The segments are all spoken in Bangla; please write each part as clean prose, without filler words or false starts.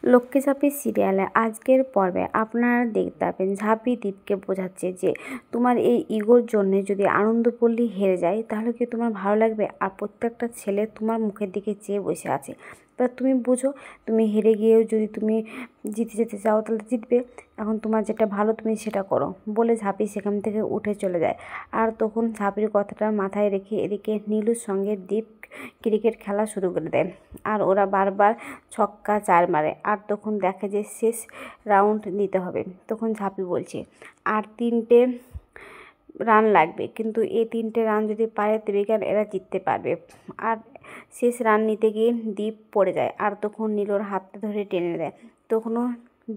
লক্ষ্মী ঝাঁপি সিরিয়ালে আজকের পর্বে আপনারা দেখতে পাবেন ঝাঁপি দীপকে বোঝাচ্ছে যে তোমার এই ইগোর জন্য যদি আনন্দপল্লী হেরে যায় তাহলে কি তোমার ভালো লাগবে? আর প্রত্যেকটা ছেলে তোমার মুখের দিকে চেয়ে বসে আছে। এবার তুমি বুঝো, তুমি হেরে গিয়েও যদি তুমি জিতে যেতে চাও তাহলে জিতবে। এখন তোমার যেটা ভালো তুমি সেটা করো বলে ঝাঁপি সেখান থেকে উঠে চলে যায়। আর তখন ঝাঁপির কথাটা মাথায় রেখে এদিকে নীলুর সঙ্গে দীপ ক্রিকেট খেলা শুরু করে দেয়। আর ওরা বারবার ছক্কা চার মারে। আর তখন দেখে যে শেষ রাউন্ড নিতে হবে। তখন ঝাঁপি বলছে আর 3টে রান লাগবে, কিন্তু এই 3টে রান যদি পারে তবে কেন এরা জিততে পারবে। আর শেষ রান নিতে গিয়ে দীপ পড়ে যায়। আর তখন নীলুর হাতটা ধরে টেনে দেয়। তখনও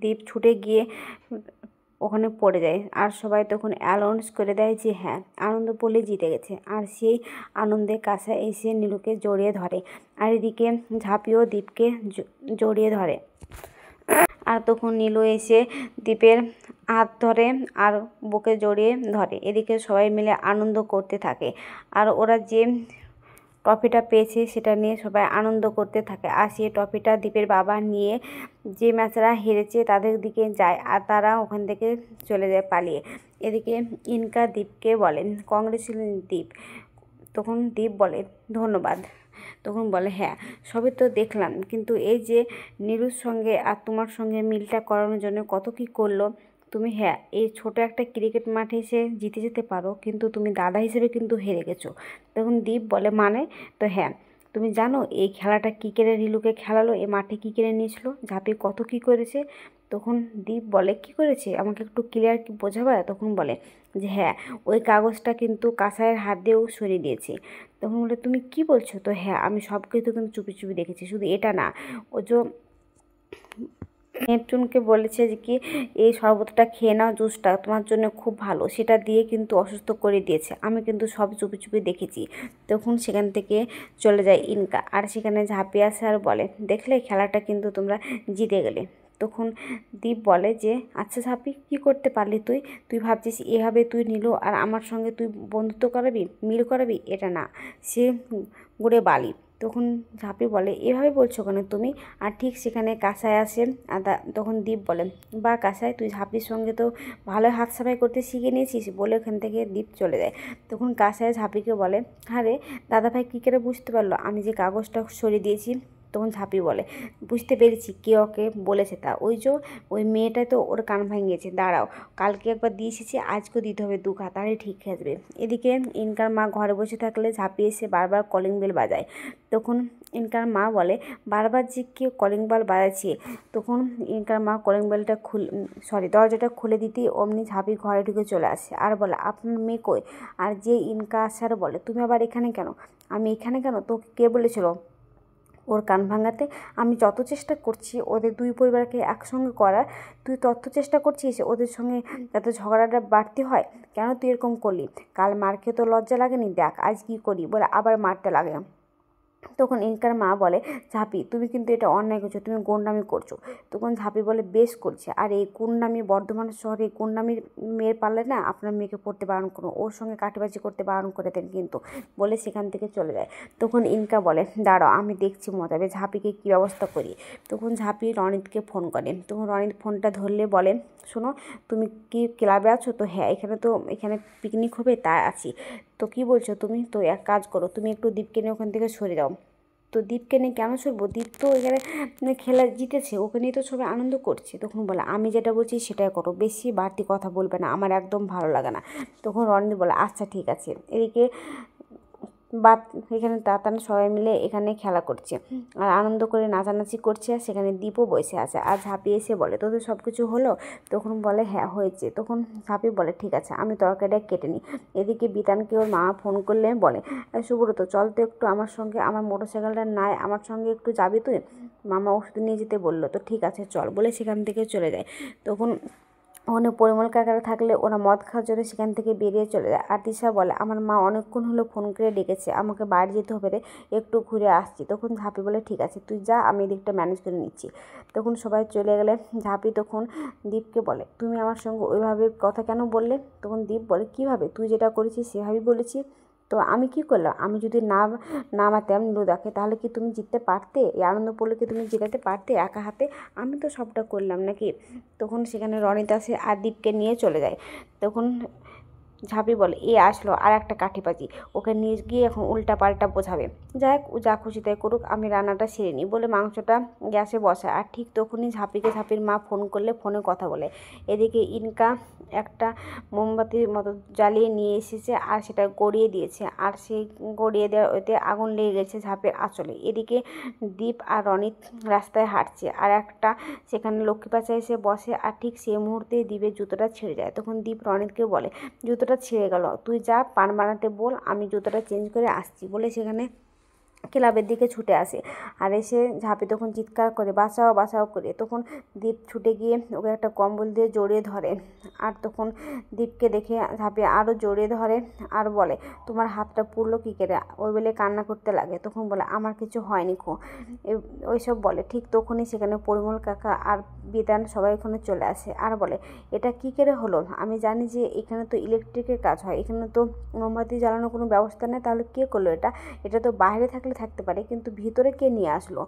দীপ ছুটে গিয়ে ওখানে পড়ে যায়। আর সবাই তখন অ্যানাউন্স করে দেয় যে হ্যাঁ, আনন্দপল্লী জিতে গেছে। আর সেই আনন্দের কাছে এসে নীলুকে জড়িয়ে ধরে। আর এদিকে ঝাঁপিও দীপকে জড়িয়ে ধরে। আর তখন নীলু এসে দীপের হাত ধরে আর বুকে জড়িয়ে ধরে। এদিকে সবাই মিলে আনন্দ করতে থাকে। আর ওরা যে ট্রফিটা পেয়েছে সেটা নিয়ে সবাই আনন্দ করতে থাকে। আর সেই ট্রফিটা দীপের বাবা নিয়ে যে ম্যাচরা হেরেছে তাদের দিকে যায়। আর তারা ওখান থেকে চলে যায় পালিয়ে। এদিকে ইনকা দীপকে বলেন কংগ্রেচুলেশন দীপ। তখন দীপ বলে ধন্যবাদ। তখন বলে হ্যাঁ, সবই তো দেখলাম, কিন্তু এই যে নীলুর সঙ্গে আর তোমার সঙ্গে মিলটা করানোর জন্য কত কী করলো তুমি। হ্যাঁ, এই ছোট একটা ক্রিকেট মাঠে এসে জিতে যেতে পারো, কিন্তু তুমি দাদা হিসেবে কিন্তু হেরে গেছো। তখন দীপ বলে মানে? তো হ্যাঁ, তুমি জানো এই খেলাটা কী করে নীলুকে খেলালো, এই মাঠে কী করে নিয়েছিল, ঝাঁপি কত কী করেছে। তখন দীপ বলে কি করেছে আমাকে একটু ক্লিয়ার কি বোঝাবা? তখন বলে যে হ্যাঁ, ওই কাগজটা কিন্তু কাঁসাইয়ের হাত দিয়েও সরিয়ে দিয়েছে। তখন বলে তুমি কি বলছো? তো হ্যাঁ, আমি সব কিছু কিন্তু চুপি চুপি দেখেছি। শুধু এটা না, ও যে নেপচুনকে বলেছে যে কি এই শরবতটা খেয়ে নাও, জুসটা তোমার জন্য খুব ভালো, সেটা দিয়ে কিন্তু অসুস্থ করে দিয়েছে। আমি কিন্তু সব চুপি চুপি দেখেছি। তখন সেখান থেকে চলে যায় ইনকা। আর সেখানে ঝাঁপিয়ে আসে আর বলে দেখলে খেলাটা কিন্তু তোমরা জিতে গেলে। তখন দীপ বলে যে আচ্ছা ঝাঁপি, কী করতে পারলি তুই? তুই ভাবছিস এভাবে তুই নিল আর আমার সঙ্গে তুই বন্ধুত্ব করাবি, মিল করাবি? এটা না, সে গুড়ে বালি। তখন ঝাঁপি বলে এভাবে বলছো কেন তুমি? আর ঠিক সেখানে কাঁসাই আসে। আর তখন দীপ বলে বা কাঁসাই, তুই ঝাঁপির সঙ্গে তো ভালো হাত সাফাই করতে শিখে নিয়েছিস বলে ওখান থেকে দীপ চলে যায়। তখন কাঁসাই ঝাঁপিকে বলে আরে দাদাভাই কী করে বুঝতে পারলো আমি যে কাগজটা সরিয়ে দিয়েছি? তখন ঝাঁপি বলে বুঝতে পেরেছি কে ওকে বলেছে তা। ওই মেয়েটাই তো ওর কান ভাঙিয়েছে। দাঁড়াও, কালকে একবার দিয়ে এসেছি, আজকেও দিতে হবে 2 ঘা, তাহলে ঠিক হয়ে যাবে। এদিকে ইনকার মা ঘরে বসে থাকলে ঝাঁপিয়ে এসে বারবার কলিং বেল বাজায়। তখন ইনকার মা বলে বারবার যে কেউ কলিং বেল বাজাচ্ছে। তখন ইনকার মা কলিং বেলটা দরজাটা খুলে দিতেই অমনি ঝাঁপি ঘরে ঢুকে চলে আসে। আর বলে আপনার মেয়ে কই? আর যে ইনকা আসার বলে তুমি আবার এখানে কেন? আমি এখানে কেন? তোকে কে বলেছিল ওর কান ভাঙাতে? আমি যত চেষ্টা করছি ওদের 2 পরিবারকে একসঙ্গে করার, তুই তত চেষ্টা করছিস ওদের সঙ্গে যাতে ঝগড়াটা বাড়তি হয়। কেন তুই এরকম করলি? কাল মার খেয়ে তো লজ্জা লাগেনি? দেখ আজ কী করি বলে আবার মারতে লাগে। তখন ইনকার মা বলে ঝাঁপি তুমি কিন্তু এটা অন্যায় করছো, তুমি গুন্ডামি করছো। তখন ঝাঁপি বলে বেশ করছে। আর এই গুন্ডামি বর্ধমান শহরে গুন্ডামির মেয়ের পারলে না আপনার মেয়েকে পড়তে বারণ করুন, ওর সঙ্গে কাটিবাজি করতে বারণ করে দেন কিন্তু, বলে সেখান থেকে চলে যায়। তখন ইনকা বলে দাঁড়াও আমি দেখছি মজা, ঝাঁপিকে কী ব্যবস্থা করি। তখন ঝাঁপি রনিতকে ফোন করে। তখন রনিত ফোনটা ধরলে বলে শোনো, তুমি কি ক্লাবে আছো? তো হ্যাঁ, এখানে পিকনিক হবে তাই আছি। তো কী বলছো তুমি? তো এক কাজ করো, তুমি একটু দীপকে নিয়ে ওখান থেকে সরে যাও। তো দীপকে নিয়ে কেন সরবো? দীপ তো এখানে খেলা জিতেছে, ওকে নিয়ে তো সবাই আনন্দ করছে। তখন বলে আমি যেটা বলছি সেটাই করো, বেশি বাড়তি কথা বলবে না, আমার একদম ভালো লাগে না। তখন রনিত বলে আচ্ছা ঠিক আছে। এদিকে এখানে তাতান সবাই মিলে এখানে খেলা করছে আর আনন্দ করে নাচানাচি করছে। আর সেখানে দীপও বসে আছে। আর ঝাঁপি এসে বলে তোদের সব কিছু হলো? তখন বলে হ্যাঁ হয়েছে। তখন ঝাঁপি বলে ঠিক আছে, আমি তরকারিটা কেটে নিই। এদিকে বিতানকে ওর মা ফোন করলে বলে সুব্রত চল তো একটু আমার সঙ্গে, আমার মোটরসাইকেলটা নাই, আমার সঙ্গে একটু যাবি তুই? মামা ওষুধ নিয়ে যেতে বললো। তো ঠিক আছে চল বলে সেখান থেকে চলে যায়। তখন ওখানে পরিমল কাকারা থাকলে ওরা মদ খাওয়ার জন্য সেখান থেকে বেরিয়ে চলে যায়। আর তিশা বলে আমার মা অনেকক্ষণ হলো ফোন করে ডেকেছে, আমাকে বাইরে যেতে হবে রে, একটু ঘুরে আসছি। তখন ঝাঁপি বলে ঠিক আছে তুই যা, আমি এদিকটা ম্যানেজ করে নিচ্ছি। তখন সবাই চলে গেলে ঝাঁপি তখন দীপকে বলে তুমি আমার সঙ্গে ওইভাবে কথা কেন বললে? তখন দীপ বলে কীভাবে? তুই যেটা করেছিস সেভাবেই বলেছি। তো আমি কি করলাম, আমি যদি নামাতাম নীলুদাকে তাহলে কি তুমি জিততে পারতে? এই আনন্দপল্লীকে তুমি জেতাতে পারতে একা হাতে? আমি তো সবটা করলাম নাকি? তখন সেখানে রনিত আসে আর দীপকে নিয়ে চলে যায়। তখন ঝাঁপি বলে এ আসলো আর একটা কাঠিবাজি, ওকে নিয়ে গিয়ে এখন উল্টা পাল্টা বোঝাবে। যাই হোক, ও যা খুশি তাই করুক, আমি রান্নাটা সেরে নিই বলে মাংসটা গ্যাসে বসায়। আর ঠিক তখনই ঝাঁপির মা ফোন করলে ফোনে কথা বলে। এদিকে ইনকা একটা মোমবাতির মতো জ্বালিয়ে নিয়ে এসেছে আর সেটা গড়িয়ে দিয়েছে, আর সেই গড়িয়ে দেওয়া ওতে আগুন লেগে গেছে ঝাঁপের আঁচলে। এদিকে দীপ আর রনিত রাস্তায় হাঁটছে, আর একটা সেখানে লক্ষ্মী পাঁচা এসে বসে, আর ঠিক সেই মুহূর্তে দীপের জুতোটা ছিঁড়ে যায়। তখন দীপ রনিতকে বলে জুতোটা ছিঁড়ে গেল, তুই যা পান বানাতে বল, আমি জুতোটা চেঞ্জ করে আসছি বলে সেখানে ক্লাবের দিকে ছুটে আসে। আর এসে ঝাঁপি তখন চিৎকার করে বাঁচাও বাঁচাও করে। তখন দীপ ছুটে গিয়ে ওকে একটা কম্বল দিয়ে জড়িয়ে ধরে, আর তখন দীপকে দেখে ঝাঁপি আরও জড়িয়ে ধরে আর বলে তোমার হাতটা পুড়লো কী করে? ওই বলে কান্না করতে লাগে। তখন বলে আমার কিছু হয়নি খো, ওইসব বলে। ঠিক তখনই সেখানে পরিমল কাকা আর বিধান সবাই এখানে চলে আসে আর বলে এটা কী করে হলো? আমি জানি যে এখানে তো ইলেকট্রিকের কাজ হয়, এখানে তো মোমবাতি জ্বালানোর কোনো ব্যবস্থা নেই, তাহলে কে করলো এটা? এটা তো বাইরে থাকতে পারে, কিন্তু ভিতরে কে নিয়ে আসলো?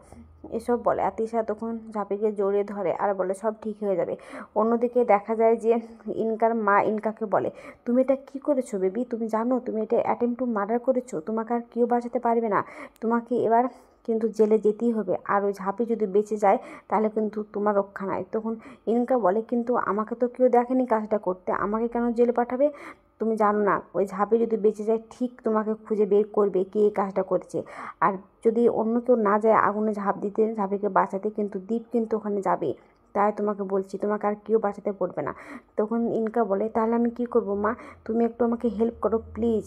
এসব বলে। আর তিশা তখন ঝাঁপিকে জড়িয়ে ধরে আর বলে সব ঠিক হয়ে যাবে। অন্যদিকে দেখা যায় যে ইনকার মা ইনকাকে বলে তুমি এটা কী করেছো বেবি? তুমি জানো তুমি এটা অ্যাটেম্প টু মার্ডার করেছো, তোমাকে আর কেউ বাঁচাতে পারবে না, তোমাকে এবার কিন্তু জেলে যেতেই হবে। আর ওই ঝাঁপি যদি বেঁচে যায় তাহলে কিন্তু তোমার রক্ষা নাই। তখন ইনকা বলে কিন্তু আমাকে তো কেউ দেখেনি কাজটা করতে, আমাকে কেন জেলে পাঠাবে? তুমি জানো না ওই ঝাঁপি যদি বেঁচে যায় ঠিক তোমাকে খুঁজে বের করবে কে এই কাজটা করেছে। আর যদি অন্য কেউ না যায় আগুনে ঝাঁপ দিতে, ঝাঁপিকে বাঁচাতে, কিন্তু দীপ কিন্তু ওখানে যাবে। তাই তোমাকে বলছি তোমাকে আর কেউ বাঁচাতে পারবে না। তখন ইনকা বলে তাহলে আমি কি করব মা, তুমি একটু আমাকে হেল্প করো প্লিজ।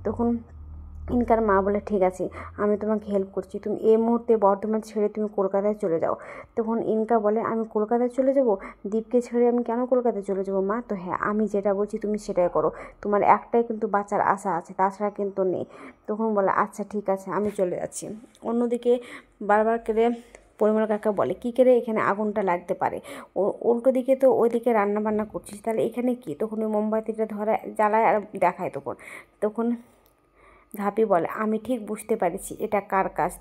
তখন ইনকার মা বলে ঠিক আছে আমি তোমাকে হেল্প করছি, তুমি এই মুহূর্তে বর্ধমান ছেড়ে তুমি কলকাতায় চলে যাও। তখন ইনকা বলে আমি কলকাতায় চলে যাব? দীপকে ছেড়ে আমি কেন কলকাতায় চলে যাব মা? তো হ্যাঁ আমি যেটা বলছি তুমি সেটাই করো, তোমার একটাই কিন্তু বাঁচার আশা আছে, তাছাড়া কিন্তু নেই। তখন বলে আচ্ছা ঠিক আছে আমি চলে যাচ্ছি। অন্যদিকে বারবার করে পরিমল কাকা বলে কী করে এখানে আগুনটা লাগতে পারে? উল্টো দিকে তো ওইদিকে রান্না বান্না করছিস, তাহলে এখানে কি? তখন ওই মোমবাতিটা ধরা জ্বালায় আর দেখায়। তখন ঝাঁপি বলে আমি ঠিক বুঝতে পেরেছি এটা কার কাজ।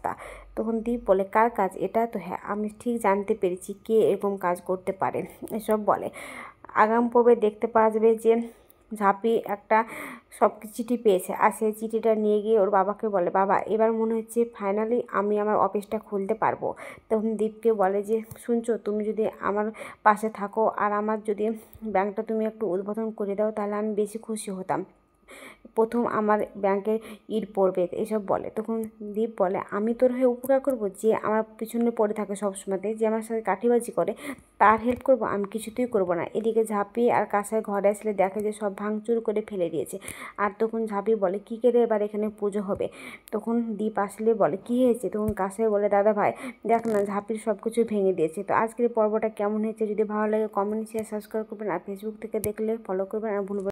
তখন দীপ বলে কার কাজ এটা? তো হ্যাঁ আমি ঠিক জানতে পেরেছি কে এরকম কাজ করতে পারে। এসব বলে। আগাম পর্বে দেখতে পাওয়া যাবে যে ঝাঁপি একটা সব চিঠি পেয়েছে, আর সেই চিঠিটা নিয়ে গিয়ে ওর বাবাকে বলে বাবা এবার মনে হচ্ছে ফাইনালি আমি আমার অফিসটা খুলতে পারবো। তখন দীপকে বলে যে শুনছো, তুমি যদি আমার পাশে থাকো আর আমার যদি ব্যাংকটা তুমি একটু উদ্বোধন করে দাও তাহলে আমি বেশি খুশি হতাম, প্রথম আমার ব্যাংকে ইট পড়বে। এসব বলে। তখন দীপ বলে আমি তোর হয়ে উপকার করব? যে আমার পিছনে পড়ে থাকে সবসময়তে, যে আমার সাথে কাঠিবাজি করে, তার হেল্প করব? আমি কিছুতেই করব না। এদিকে ঝাঁপি আর কাঁসায় ঘরে আসলে দেখে যে সব ভাঙচুর করে ফেলে দিয়েছে। আর তখন ঝাঁপি বলে কী করে এবার এখানে পুজো হবে? তখন দীপ আসলে বলে কী হয়েছে? তখন কাঁসায় বলে দাদা ভাই দেখ না ঝাঁপির সব কিছু ভেঙে দিয়েছে। তো আজকের পর্বটা কেমন হয়েছে? যদি ভালো লাগে কমেন্ট শেয়ার সাবস্ক্রাইব করবেন, আর ফেসবুক থেকে দেখলে ফলো করবেন, আর ভুলবেন